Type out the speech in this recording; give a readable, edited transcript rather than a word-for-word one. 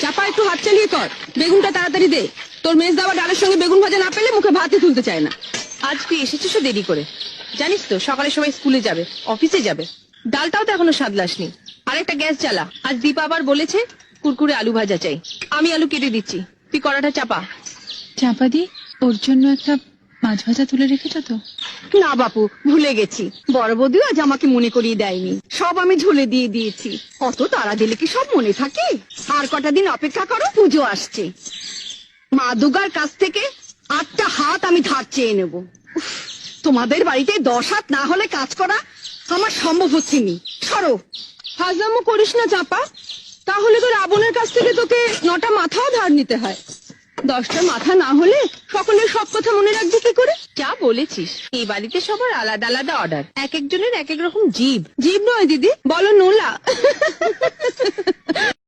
চাপা একটু হাত চালিয়ে কর, বেগুনটা তাড়াতাড়ি দে। তোর মেজ দেওয়া ডালের সঙ্গে বেগুন ভাজা না পেলে মুখে ভাতই তুলতে চায় না। আজ তুই এসেছিস দেরি করে, জানিস তো সকালে সবাই স্কুলে যাবে, অফিসে যাবে। ডালটাও তো এখনো সাদলাসনি। আরেকটা গ্যাস জ্বালা। আজ দীপা আবার বলেছে কুরকুরে আলু ভাজা চাই। আমি আলু কেটে দিচ্ছি, তুই কড়াটা চাপা। চাপা দি, ওর জন্য একটা মাছ ভাজা তুলে রেখেছ তো? না বাপু, ভুলে গেছি। বড় বৌদিও আজ আমাকে মনে করিয়ে দেয়নি, সব আমি ঝুলে দিয়ে দিয়েছি। অত তাড়া দিলে কি সব মনে থাকে? আর কটা দিন অপেক্ষা করো, পুজো আসছে। মা দুর্গার কাছ থেকে 8টা হাত আমি ধার চেয়ে নেব। উফ, তোমাদের বাড়িতে 10 হাত না হলে কাজ করা আমার সম্ভব হচ্ছে নি। সরো। হাজামো করিস না চাপা, তাহলে তো রাবণের কাছ থেকে তোকে 9টা মাথাও ধার নিতে হয়। 10টা মাথা না হলে সকলের সব কথা মনে রাখবি কি করে? যা বলেছিস, এই বাড়িতে সবার আলাদা আলাদা অর্ডার, এক একজনের এক এক রকম জিভ। জীব নয় দিদি, বলো নোলা।